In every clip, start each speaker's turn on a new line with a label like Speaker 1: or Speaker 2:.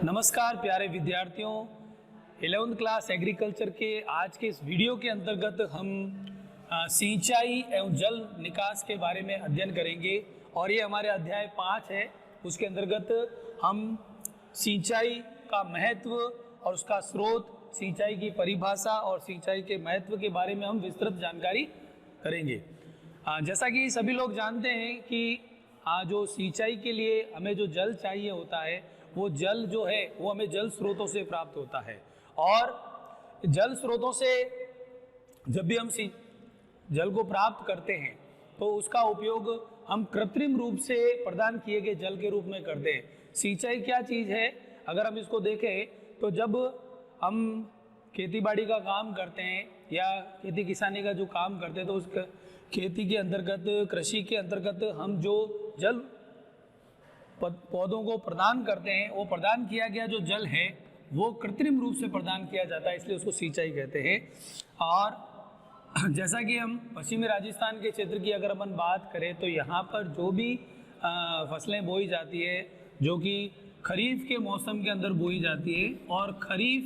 Speaker 1: नमस्कार प्यारे विद्यार्थियों, 11वीं क्लास एग्रीकल्चर के आज के इस वीडियो के अंतर्गत हम सिंचाई एवं जल निकास के बारे में अध्ययन करेंगे और ये हमारे अध्याय 5 है। उसके अंतर्गत हम सिंचाई का महत्व और उसका स्रोत, सिंचाई की परिभाषा और सिंचाई के महत्व के बारे में हम विस्तृत जानकारी करेंगे। जैसा कि सभी लोग जानते हैं कि जो सिंचाई के लिए हमें जो जल चाहिए होता है वो जल जो है वो हमें जल स्रोतों से प्राप्त होता है और जल स्रोतों से जब भी हम जल को प्राप्त करते हैं तो उसका उपयोग हम कृत्रिम रूप से प्रदान किए गए जल के रूप में करते हैं। सिंचाई क्या चीज़ है, अगर हम इसको देखें तो जब हम खेतीबाड़ी का काम करते हैं या खेती किसानी का जो काम करते हैं तो उस खेती के अंतर्गत, कृषि के अंतर्गत हम जो जल पौधों को प्रदान करते हैं, वो प्रदान किया गया जो जल है वो कृत्रिम रूप से प्रदान किया जाता है, इसलिए उसको सिंचाई कहते हैं। और जैसा कि हम पश्चिमी राजस्थान के क्षेत्र की अगर अपन बात करें तो यहाँ पर जो भी फसलें बोई जाती है जो कि खरीफ के मौसम के अंदर बोई जाती है और खरीफ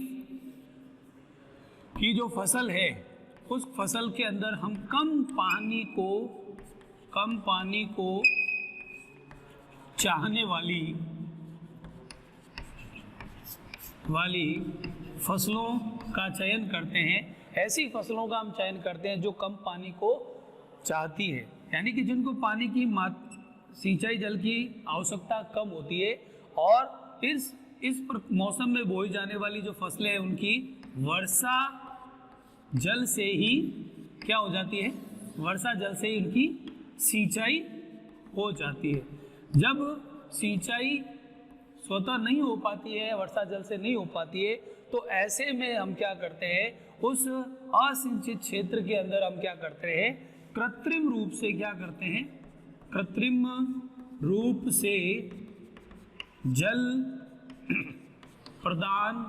Speaker 1: की जो फसल है उस फसल के अंदर हम कम पानी को चाहने वाली फसलों का चयन करते हैं। ऐसी फसलों का हम चयन करते हैं जो कम पानी को चाहती है, यानी कि जिनको पानी की सिंचाई जल की आवश्यकता कम होती है और इस मौसम में बोई जाने वाली जो फसलें हैं उनकी वर्षा जल से ही क्या हो जाती है, वर्षा जल से ही उनकी सिंचाई हो जाती है। जब सिंचाई स्वतः नहीं हो पाती है, वर्षा जल से नहीं हो पाती है, तो ऐसे में हम क्या करते हैं, उस असिंचित क्षेत्र के अंदर हम क्या करते हैं, कृत्रिम रूप से क्या करते हैं, कृत्रिम रूप से जल प्रदान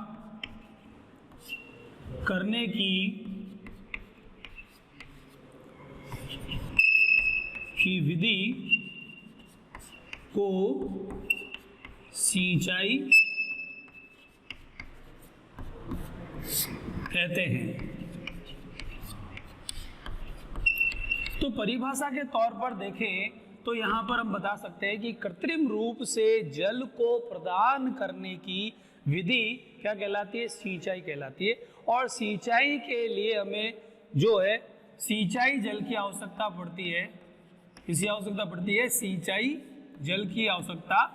Speaker 1: करने की विधि को सिंचाई कहते हैं। तो परिभाषा के तौर पर देखें तो यहाँ पर हम बता सकते हैं कि कृत्रिम रूप से जल को प्रदान करने की विधि क्या कहलाती है, सिंचाई कहलाती है। और सिंचाई के लिए हमें जो है सिंचाई जल की आवश्यकता पड़ती है, किसकी आवश्यकता पड़ती है, सिंचाई जल की आवश्यकता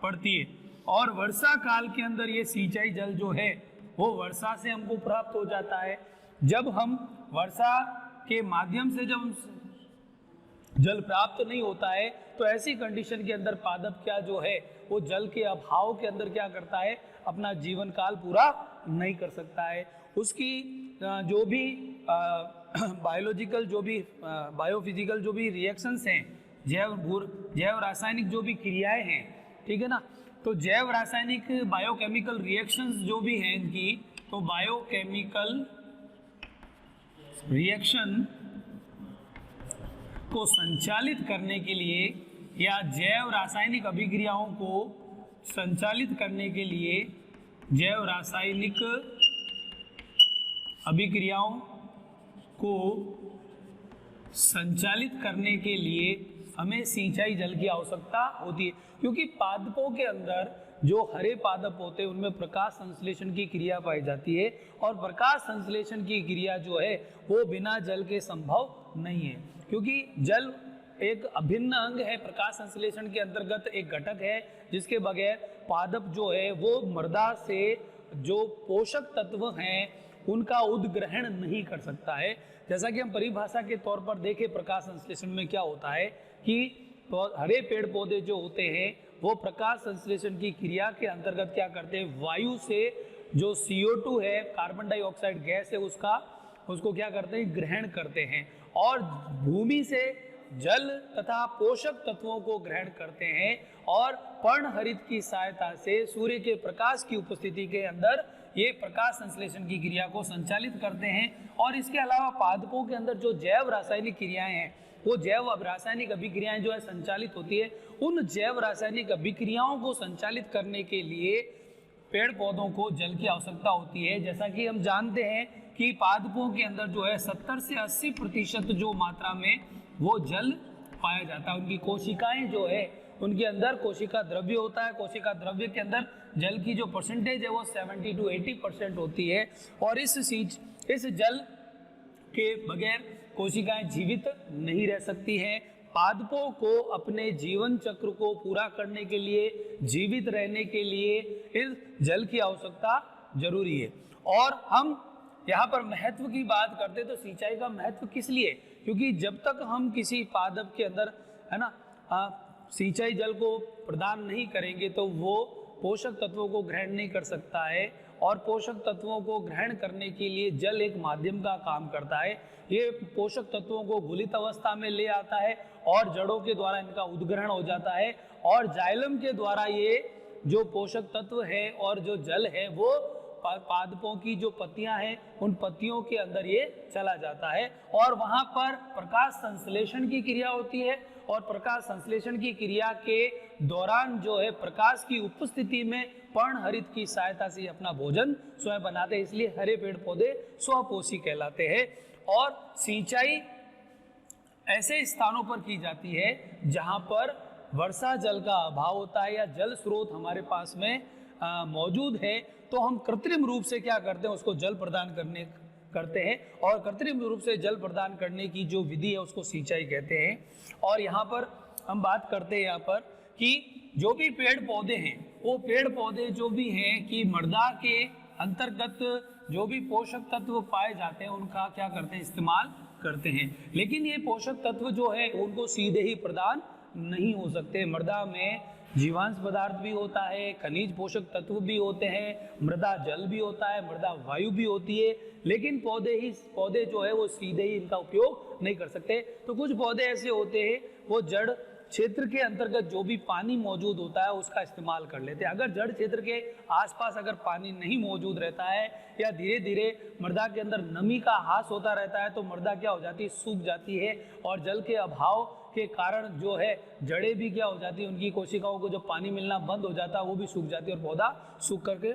Speaker 1: पड़ती है। और वर्षा काल के अंदर ये सिंचाई जल जो है वो वर्षा से हमको प्राप्त हो जाता है। जब हम वर्षा के माध्यम से जब जल प्राप्त नहीं होता है तो ऐसी कंडीशन के अंदर पादप क्या जो है वो जल के अभाव के अंदर क्या करता है, अपना जीवन काल पूरा नहीं कर सकता है। उसकी जो भी बायोलॉजिकल जो भी बायोफिजिकल जो भी रिएक्शंस हैं, जैव रासायनिक जो भी क्रियाएं हैं, ठीक है ना, तो जैव रासायनिक बायोकेमिकल रिएक्शंस जो भी हैं इनकी, तो बायोकेमिकल रिएक्शन को संचालित करने के लिए या जैव रासायनिक अभिक्रियाओं को संचालित करने के लिए, जैव रासायनिक अभिक्रियाओं को संचालित करने के लिए हमें सिंचाई जल की आवश्यकता होती है। क्योंकि पादपों के अंदर जो हरे पादप होते हैं उनमें प्रकाश संश्लेषण की क्रिया पाई जाती है और प्रकाश संश्लेषण की क्रिया जो है वो बिना जल के संभव नहीं है, क्योंकि जल एक अभिन्न अंग है, प्रकाश संश्लेषण के अंतर्गत एक घटक है जिसके बगैर पादप जो है वो मृदा से जो पोषक तत्व हैं उनका उद्ग्रहण नहीं कर सकता है। जैसा कि हम परिभाषा के तौर पर देखें, प्रकाश संश्लेषण में क्या होता है कि तो हरे पेड़ पौधे जो होते हैं वो प्रकाश संश्लेषण की क्रिया के अंतर्गत क्या करते हैं, वायु से जो CO2 है, कार्बन डाइऑक्साइड गैस है, उसको क्या करते हैं, ग्रहण करते हैं और भूमि से जल तथा पोषक तत्वों को ग्रहण करते हैं और पर्णहरित की सहायता से सूर्य के प्रकाश की उपस्थिति के अंदर ये प्रकाश संश्लेषण की क्रिया को संचालित करते हैं। और इसके अलावा पादपों के अंदर जो जैव रासायनिक क्रियाएं हैं वो जैव रासायनिक अभिक्रियाएं जो है संचालित होती है। उन जैव रासायनिक अभिक्रियाओं को संचालित करने के लिए पेड़ पौधों को जल की आवश्यकता होती है। जैसा कि हम जानते हैं कि पादपों के अंदर जो है 70 से 80% जो मात्रा में वो जल पाया जाता है। उनकी कोशिकाएं जो है उनके अंदर कोशिका द्रव्य होता है, कोशिका द्रव्य के अंदर जल की जो परसेंटेज है वो 70 to 80% होती है। और इस जल के बगैर कोशिकाएं जीवित नहीं रह सकती हैं। पादपों को अपने जीवन चक्र को पूरा करने के लिए, जीवित रहने के लिए इस जल की आवश्यकता जरूरी है। और हम यहाँ पर महत्व की बात करते हैं तो सिंचाई का महत्व किस लिए? क्योंकि जब तक हम किसी पादप के अंदर है ना सिंचाई जल को प्रदान नहीं करेंगे तो वो पोषक तत्वों को ग्रहण नहीं कर सकता है। और पोषक तत्वों को ग्रहण करने के लिए जल एक माध्यम का काम करता है। ये पोषक तत्वों को घुलित अवस्था में ले आता है और जड़ों के द्वारा इनका उद्ग्रहण हो जाता है और जाइलम के द्वारा ये जो पोषक तत्व है और जो जल है वो पादपों की जो पत्तियां हैं उन पत्तियों के अंदर ये चला जाता है और वहां पर प्रकाश संश्लेषण की क्रिया होती है। और प्रकाश संश्लेषण की क्रिया के दौरान जो है प्रकाश की उपस्थिति में पर्णहरित की सहायता से अपना भोजन स्वयं बनाते हैं, इसलिए हरे पेड़ पौधे स्वपोषी कहलाते हैं। और सिंचाई ऐसे स्थानों पर की जाती है जहां पर वर्षा जल का अभाव होता है या जल स्रोत हमारे पास में मौजूद है, तो हम कृत्रिम रूप से क्या करते हैं, उसको जल प्रदान करते हैं। और कृत्रिम रूप से जल प्रदान करने की जो विधि है उसको सिंचाई कहते हैं। और यहाँ पर हम बात करते हैं यहाँ पर कि जो भी पेड़ पौधे हैं वो पेड़ पौधे जो भी हैं कि मृदा के अंतर्गत जो भी पोषक तत्व पाए जाते हैं उनका क्या करते हैं, इस्तेमाल करते हैं। लेकिन ये पोषक तत्व जो है उनको सीधे ही प्रदान नहीं हो सकते। मृदा में जीवांश पदार्थ भी होता है, खनिज पोषक तत्व भी होते हैं, मृदा जल भी होता है, मृदा वायु भी होती है, लेकिन पौधे जो है वो सीधे ही इनका उपयोग नहीं कर सकते। तो कुछ पौधे ऐसे होते हैं वो जड़ क्षेत्र के अंतर्गत जो भी पानी मौजूद होता है उसका इस्तेमाल कर लेते हैं। अगर जड़ क्षेत्र के आसपास अगर पानी नहीं मौजूद रहता है या धीरे धीरे मृदा के अंदर नमी का ह्रास होता रहता है तो मृदा क्या हो जाती है, सूख जाती है। और जल के अभाव के कारण जो है जड़ें भी क्या हो जाती है, उनकी कोशिकाओं को जो पानी मिलना बंद हो जाता है वो भी सूख जाती है और पौधा सूख करके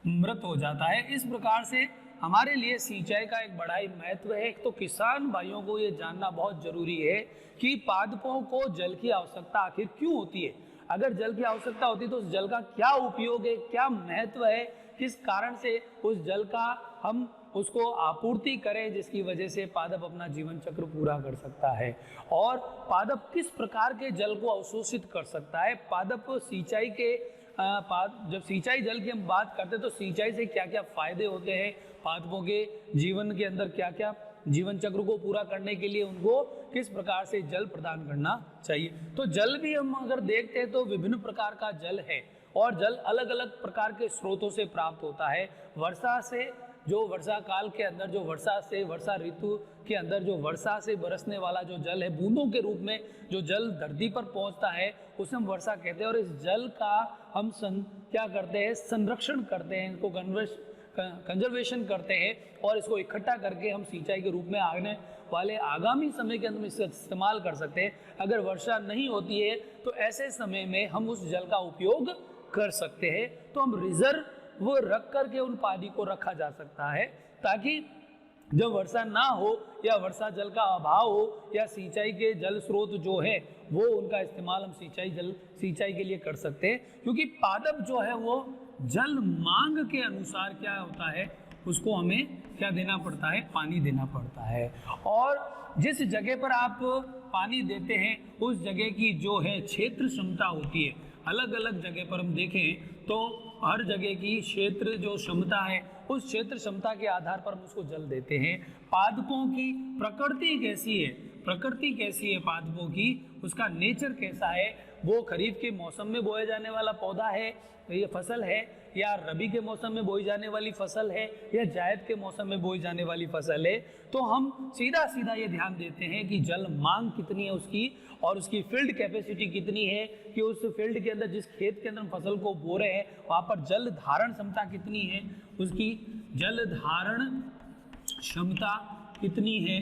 Speaker 1: मृत हो जाता है। इस प्रकार से हमारे लिए सिंचाई का एक बड़ा ही महत्व है। तो किसान भाइयों को ये जानना बहुत जरूरी है कि पादपों को जल की आवश्यकता आखिर क्यों होती है। अगर जल की आवश्यकता होती है तो उस जल का क्या उपयोग है, क्या महत्व है, किस कारण से उस जल का हम उसको आपूर्ति करें जिसकी वजह से पादप अपना जीवन चक्र पूरा कर सकता है। और पादप किस प्रकार के जल को अवशोषित कर सकता है। पादप सिंचाई के जब सिंचाई जल की हम बात करते हैं तो सिंचाई से क्या क्या फायदे होते हैं, पादपों के जीवन के अंदर क्या क्या जीवन चक्र को पूरा करने के लिए उनको किस प्रकार से जल प्रदान करना चाहिए। तो जल भी हम अगर देखते हैं तो विभिन्न प्रकार का जल है और जल अलग अलग प्रकार के स्रोतों से प्राप्त होता है। वर्षा से जो वर्षा काल के अंदर जो वर्षा ऋतु के अंदर जो वर्षा से बरसने वाला जो जल है, बूंदों के रूप में जो जल धरती पर पहुंचता है उसे हम वर्षा कहते हैं। और इस जल का हम क्या करते हैं, संरक्षण करते हैं, इनको कंजर्वेशन करते हैं और इसको इकट्ठा करके हम सिंचाई के रूप में आने वाले आगामी समय के अंदर इसका इस्तेमाल कर सकते हैं। अगर वर्षा नहीं होती है तो ऐसे समय में हम उस जल का उपयोग कर सकते हैं। तो हम रिजर्व वो रख करके उन पानी को रखा जा सकता है ताकि जब वर्षा ना हो या वर्षा जल का अभाव हो या सिंचाई के जल स्रोत जो है वो उनका इस्तेमाल हम सिंचाई के लिए कर सकते हैं। क्योंकि पादप जो है वो जल मांग के अनुसार क्या होता है, उसको हमें क्या देना पड़ता है, पानी देना पड़ता है। और जिस जगह पर आप पानी देते हैं उस जगह की जो है क्षेत्र क्षमता होती है। अलग अलग जगह पर हम देखें तो हर जगह की क्षेत्र जो क्षमता है उस क्षेत्र क्षमता के आधार पर हम उसको जल देते हैं। पादपों की प्रकृति कैसी है पादपों की, उसका नेचर कैसा है, वो खरीफ के मौसम में बोया जाने वाला पौधा है, ये फसल है, या रबी के मौसम में बोई जाने वाली फसल है, या जायद के मौसम में बोई जाने वाली फसल है। तो हम सीधा ये ध्यान देते हैं कि जल मांग कितनी है उसकी और उसकी फील्ड कैपेसिटी कितनी है, कि उस फील्ड के अंदर जिस खेत के अंदर हम फसल को बो रहे हैं वहाँ पर जल धारण क्षमता कितनी है, उसकी जल धारण क्षमता कितनी है,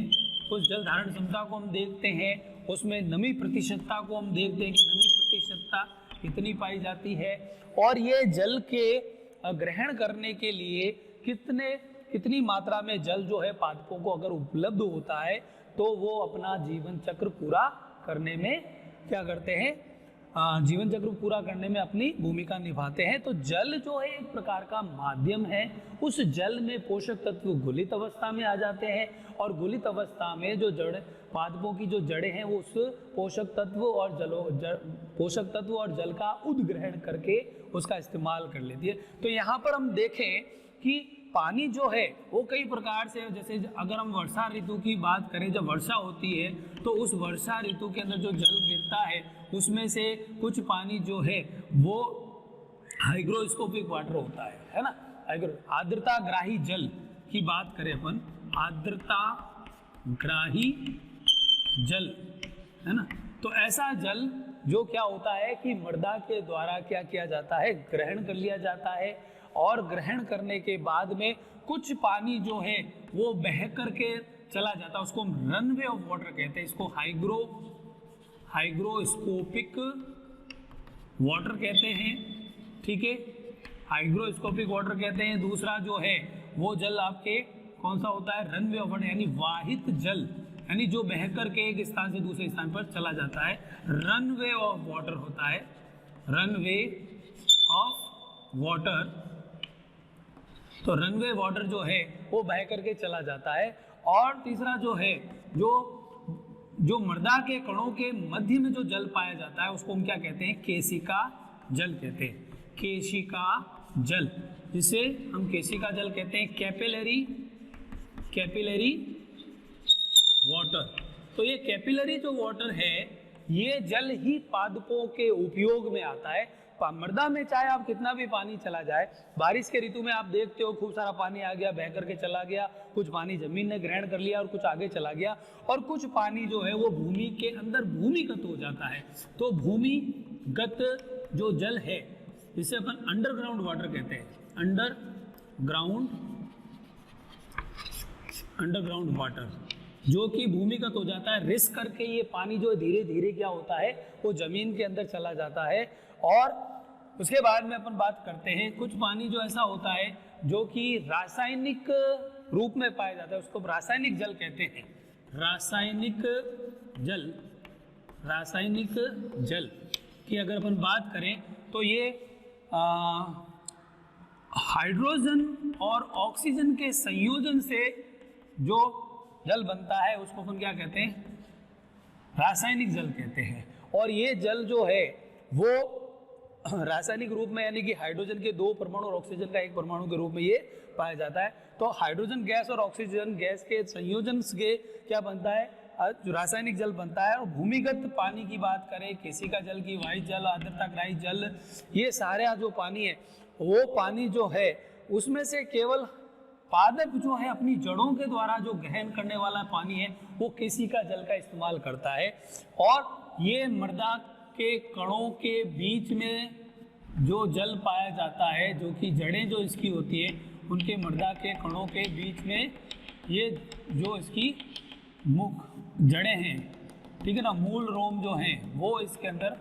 Speaker 1: उस जल धारण क्षमता को हम देखते हैं। उसमें नमी प्रतिशतता को हम देखते हैं कि नमी प्रतिशतता कितनी पाई जाती है। और ये जल के ग्रहण करने के लिए कितनी मात्रा में जल जो है पादपों को अगर उपलब्ध होता है तो वो अपना जीवन चक्र पूरा करने में क्या करते हैं, जीवन चक्र पूरा करने में अपनी भूमिका निभाते हैं। तो जल जो है एक प्रकार का माध्यम है, उस जल में पोषक तत्व गुलित अवस्था में आ जाते हैं और गुलित अवस्था में जो जड़ पादपों की जो जड़ें हैं वो उस पोषक तत्व और जल का उद्ग्रहण करके उसका इस्तेमाल कर लेती है। तो यहाँ पर हम देखें कि पानी जो है वो कई प्रकार से, जैसे अगर हम वर्षा ऋतु की बात करें, जब वर्षा होती है तो उस वर्षा ऋतु के अंदर जो जल गिरता है उसमें से कुछ पानी जो है वो हाइग्रोस्कोपिक वाटर होता है ना, आर्द्रता ग्राही जल की बात करें अपन, आर्द्रता ग्राही जल है ना, तो ऐसा जल जो क्या होता है कि मृदा के द्वारा क्या किया जाता है, ग्रहण कर लिया जाता है और ग्रहण करने के बाद में कुछ पानी जो है वो बह करके चला जाता है, उसको हम रनवे ऑफ वाटर कहते हैं, इसको हाइग्रोस्कोपिक वाटर कहते हैं, ठीक है, हाइग्रोस्कोपिक वाटर कहते हैं। दूसरा जो है वो जल आपके कौन सा होता है, रनवे ऑफ वाटर, यानी वाहित जल, यानी जो बह करके एक स्थान से दूसरे स्थान पर चला जाता है, रनवे ऑफ वाटर होता है, रनवे ऑफ वाटर। तो रनवे वाटर जो है वो बह करके चला जाता है। और तीसरा जो है जो मृदा के कणों के मध्य में जो जल पाया जाता है उसको हम क्या कहते हैं, केशिका जल कहते हैं, केशिका जल, जिसे हम केशिका जल कहते हैं, कैपिलरी वाटर। तो ये कैपिलरी जो वाटर है ये जल ही पादपों के उपयोग में आता है। मृदा में चाहे आप कितना भी पानी चला जाए, बारिश के ऋतु में आप देखते हो खूब सारा पानी आ गया, बह करके चला गया, कुछ पानी जमीन ने ग्रहण कर लिया और कुछ आगे चला गया, और कुछ पानी जो है वो भूमि के अंदर भूमिगत हो जाता है। तो भूमिगत जो जल है जिसे अपन अंडरग्राउंड वाटर कहते हैं, अंडरग्राउंड वाटर, जो कि भूमिगत हो जाता है, रिस करके ये पानी जो धीरे धीरे क्या होता है वो जमीन के अंदर चला जाता है। और उसके बाद में अपन बात करते हैं कुछ पानी जो ऐसा होता है जो कि रासायनिक रूप में पाया जाता है, उसको रासायनिक जल कहते हैं, रासायनिक जल की अगर अपन बात करें तो ये हाइड्रोजन और ऑक्सीजन के संयोजन से जो जल बनता है उसको अपन क्या कहते हैं, रासायनिक जल कहते हैं। और ये जल जो है वो रासायनिक रूप में, यानी कि हाइड्रोजन के 2 परमाणु और ऑक्सीजन का 1 परमाणु के रूप में ये पाया जाता है। तो हाइड्रोजन गैस और ऑक्सीजन गैस के संयोजन से क्या बनता है, रासायनिक जल बनता है। और भूमिगत पानी की बात करें, केशिका जल की, वायु जल, आर्द्रता ग्राही जल, ये सारा जो पानी है वो पानी जो है उसमें से केवल पादप जो है अपनी जड़ों के द्वारा जो ग्रहण करने वाला पानी है वो केशिका जल का इस्तेमाल करता है। और ये मृदा के कणों के बीच में जो जल पाया जाता है, जो कि जड़ें जो इसकी होती है उनके मृदा के कणों के बीच में ये जो इसकी मुख जड़ें हैं, ठीक है ना, मूल रोम जो हैं वो इसके अंदर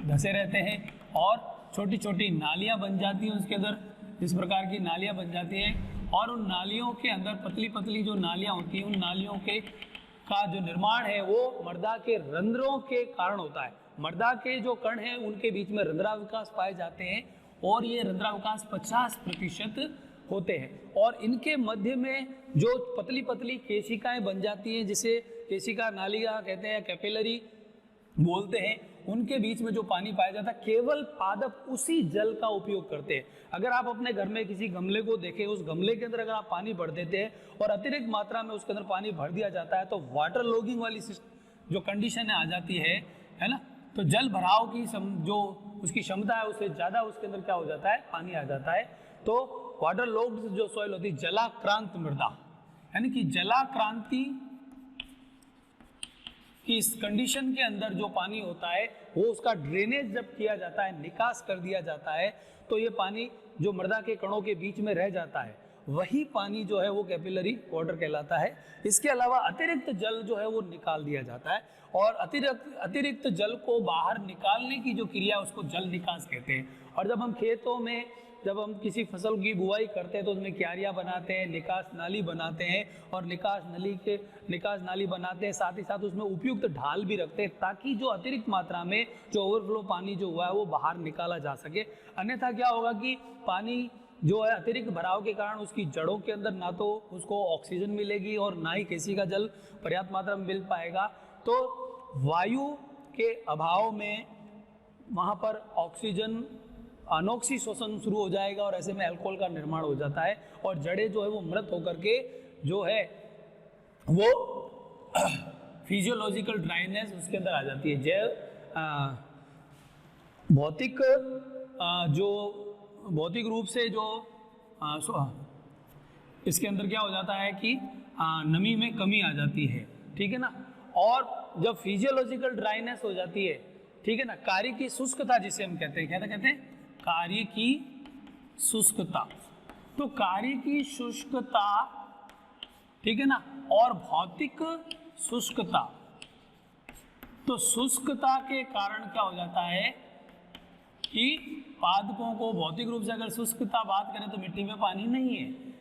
Speaker 1: धसे रहते हैं और छोटी छोटी नालियां बन जाती हैं उसके अंदर, इस प्रकार की नालियां बन जाती हैं। और उन नालियों के अंदर पतली पतली जो नालियां होती हैं, उन नालियों के का जो निर्माण है वो मृदा के रंध्रों के कारण होता है। मृदा के जो कण हैं उनके बीच में रंध्राविकास पाए जाते हैं और ये रंध्राविकास 50% होते हैं। और इनके मध्य में जो पतली पतली केशिकाएं बन जाती हैं, जिसे केशिका नालिका कहते हैं, कैपिलरी बोलते हैं, उनके बीच में जो पानी पाया जाता है केवल पादप उसी जल का उपयोग करते हैं। अगर आप अपने घर में किसी गमले को देखें, उस गमले के अंदर अगर आप पानी भर देते हैं और अतिरिक्त मात्रा में उसके अंदर पानी भर दिया जाता है तो वाटर लॉगिंग वाली जो कंडीशन आ जाती है ना, तो जल भराव की जो उसकी क्षमता है उससे ज़्यादा उसके अंदर क्या हो जाता है, पानी आ जाता है। तो वाटर लॉग्ड जो सॉइल होती है, जलाक्रांत मृदा, यानी कि जलाक्रांति कि इस कंडीशन के अंदर जो पानी होता है वो उसका ड्रेनेज जब किया जाता है, निकास कर दिया जाता है, तो ये पानी जो मृदा के कणों के बीच में रह जाता है वही पानी जो है वो कैपिलरी वाटर कहलाता है। इसके अलावा अतिरिक्त जल जो है वो निकाल दिया जाता है और अतिरिक्त जल को बाहर निकालने की जो क्रिया है उसको जल निकास कहते हैं। और जब हम खेतों में जब हम किसी फसल की बुआई करते हैं तो उसमें क्यारियाँ बनाते हैं, निकास नाली बनाते हैं और निकास नाली बनाते हैं, साथ ही साथ उसमें उपयुक्त ढाल भी रखते हैं ताकि जो अतिरिक्त मात्रा में जो ओवरफ्लो पानी जो हुआ है वो बाहर निकाला जा सके। अन्यथा क्या होगा कि पानी जो है अतिरिक्त भराव के कारण उसकी जड़ों के अंदर ना तो उसको ऑक्सीजन मिलेगी और ना ही केसी का जल पर्याप्त मात्रा में मिल पाएगा। तो वायु के अभाव में वहाँ पर ऑक्सीजन अनोक्सी शोषण शुरू हो जाएगा और ऐसे में अल्कोहल का निर्माण हो जाता है और जड़ें जो है वो मृत होकर के जो है वो फिजियोलॉजिकल ड्राइनेस उसके अंदर आ जाती है। भौतिक रूप से जो इसके अंदर क्या हो जाता है कि नमी में कमी आ जाती है, ठीक है ना। और जब फिजियोलॉजिकल ड्राइनेस हो जाती है, ठीक है ना, कार्य की शुष्कता जिसे हम कहते हैं, क्या कहते हैं, कार्य की शुष्कता। तो कार्य की शुष्कता, ठीक है ना, और भौतिक शुष्कता। तो शुष्कता के कारण क्या हो जाता है कि पादपों को भौतिक रूप से अगर शुष्कता बात करें तो मिट्टी में पानी नहीं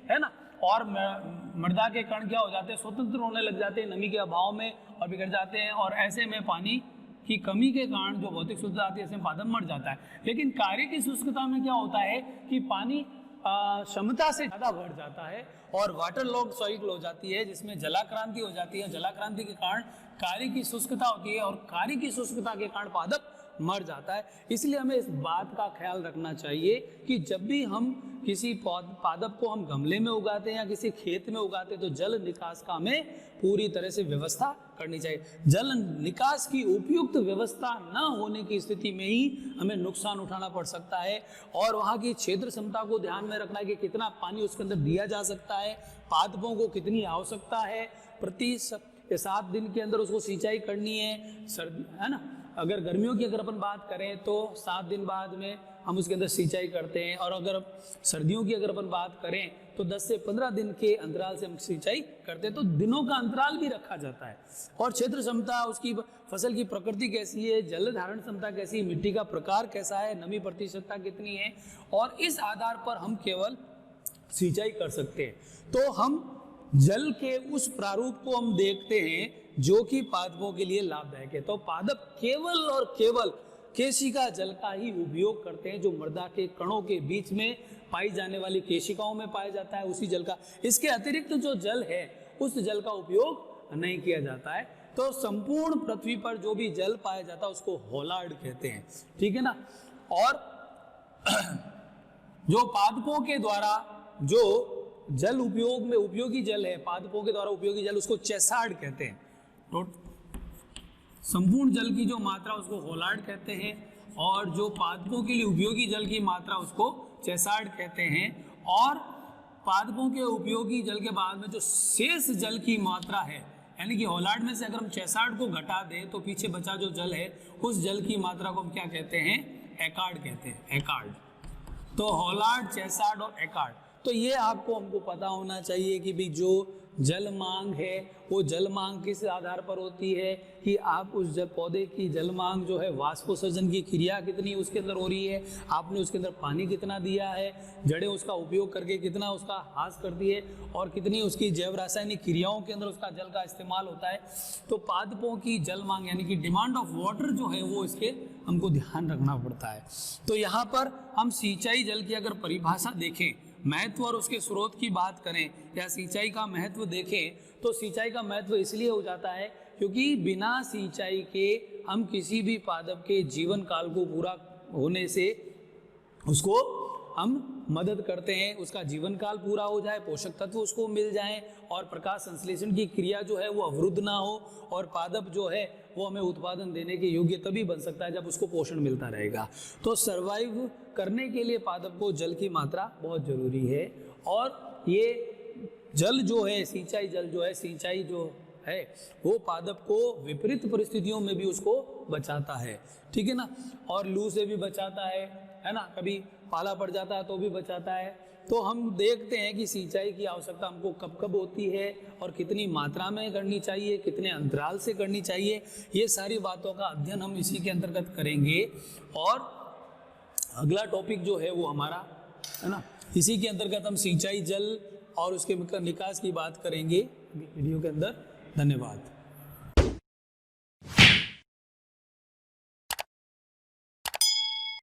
Speaker 1: है ना, और मृदा के कण क्या हो जाते हैं, स्वतंत्र होने लग जाते हैं नमी के अभाव में और बिगड़ जाते हैं और ऐसे में पानी की कमी के कारण जो भौतिक शुद्धता आती है ऐसे में पादप मर जाता है। लेकिन कार्य की शुष्कता में क्या होता है कि पानी क्षमता से ज़्यादा बढ़ जाता है और वाटर लॉग सॉइल हो जाती है जिसमें जलाक्रांति हो जाती है। जलाक्रांति के कारण कार्य की शुष्कता होती है और कार्य की शुष्कता के कारण पादप मर जाता है। इसलिए हमें इस बात का ख्याल रखना चाहिए कि जब भी हम किसी पादप को हम गमले में उगाते हैं या किसी खेत में उगाते हैं तो जल निकास का हमें पूरी तरह से व्यवस्था करनी चाहिए। जल निकास की उपयुक्त व्यवस्था न होने की स्थिति में ही हमें नुकसान उठाना पड़ सकता है और वहाँ की क्षेत्र क्षमता को ध्यान में रखना है कि कितना पानी उसके अंदर दिया जा सकता है, पादपों को कितनी आवश्यकता है, प्रति 7 दिन के अंदर उसको सिंचाई करनी है, है ना। अगर गर्मियों की अगर अपन बात करें तो 7 दिन बाद में हम उसके अंदर सिंचाई करते हैं और अगर सर्दियों की अगर अपन बात करें तो 10 से 15 दिन के अंतराल से हम सिंचाई करते हैं। तो दिनों का अंतराल भी रखा जाता है और क्षेत्र क्षमता, उसकी फसल की प्रकृति कैसी है, जल धारण क्षमता कैसी है, मिट्टी का प्रकार कैसा है, नमी प्रतिशतता कितनी है और इस आधार पर हम केवल सिंचाई कर सकते हैं। तो हम जल के उस प्रारूप को हम देखते हैं जो कि पादपों के लिए लाभदायक है। तो पादप केवल और केवल केशिका जल का ही उपयोग करते हैं जो मृदा के कणों के बीच में पाई जाने वाली केशिकाओं में पाया जाता है, उसी जल का। इसके अतिरिक्त जो जल है उस जल का उपयोग नहीं किया जाता है। तो संपूर्ण पृथ्वी पर जो भी जल पाया जाता है उसको होलार्ड कहते हैं, ठीक है ना। और जो पादपों के द्वारा जो जल उपयोग में उपयोगी जल है, पादपों के द्वारा उपयोगी जल, उसको चेसार्ड कहते हैं। तो संपूर्ण जल की जो मात्रा उसको होलार्ड कहते हैं और जो पादपों के लिए उपयोगी जल की मात्रा उसको चेसार्ड कहते हैं। और पादपों के उपयोगी जल के बाद में जो शेष जल की मात्रा है, यानी कि होलार्ड में से अगर हम चेसार्ड को घटा दें तो पीछे बचा जो जल है उस जल की मात्रा को हम क्या कहते हैं, एकार्ड कहते हैं, एकार्ड। तो होलार्ड, चेसार्ड और एकार्ड। तो ये हमको पता होना चाहिए कि भी जो जल मांग है वो जल मांग किस आधार पर होती है कि आप उस पौधे की जल मांग जो है, वाष्पोत्सर्जन की क्रिया कितनी उसके अंदर हो रही है, आपने उसके अंदर पानी कितना दिया है, जड़ें उसका उपयोग करके कितना उसका ह्रास करती है और कितनी उसकी जैव रासायनिक क्रियाओं के अंदर उसका जल का इस्तेमाल होता है। तो पादपों की जल मांग यानी कि डिमांड ऑफ वाटर जो है वो इसके हमको ध्यान रखना पड़ता है। तो यहाँ पर हम सिंचाई जल की अगर परिभाषा देखें, महत्व और उसके स्रोत की बात करें या सिंचाई का महत्व देखें तो सिंचाई का महत्व इसलिए हो जाता है क्योंकि बिना सिंचाई के हम किसी भी पादप के जीवन काल को पूरा होने से उसको हम मदद करते हैं, उसका जीवन काल पूरा हो जाए, पोषक तत्व उसको मिल जाएं और प्रकाश संश्लेषण की क्रिया जो है वो अवरुद्ध ना हो और पादप जो है वो हमें उत्पादन देने के योग्य तभी बन सकता है जब उसको पोषण मिलता रहेगा। तो सरवाइव करने के लिए पादप को जल की मात्रा बहुत जरूरी है और ये जल जो है, सिंचाई जल जो है, सिंचाई जो है वो पादप को विपरीत परिस्थितियों में भी उसको बचाता है, ठीक है ना। और लू से भी बचाता है ना, कभी पाला पड़ जाता है तो भी बचाता है। तो हम देखते हैं कि सिंचाई की आवश्यकता हमको कब कब होती है और कितनी मात्रा में करनी चाहिए, कितने अंतराल से करनी चाहिए, ये सारी बातों का अध्ययन हम इसी के अंतर्गत करेंगे। और अगला टॉपिक जो है वो हमारा है ना। इसी के अंतर्गत हम सिंचाई जल और उसके निकास की बात करेंगे वीडियो के अंदर। धन्यवाद।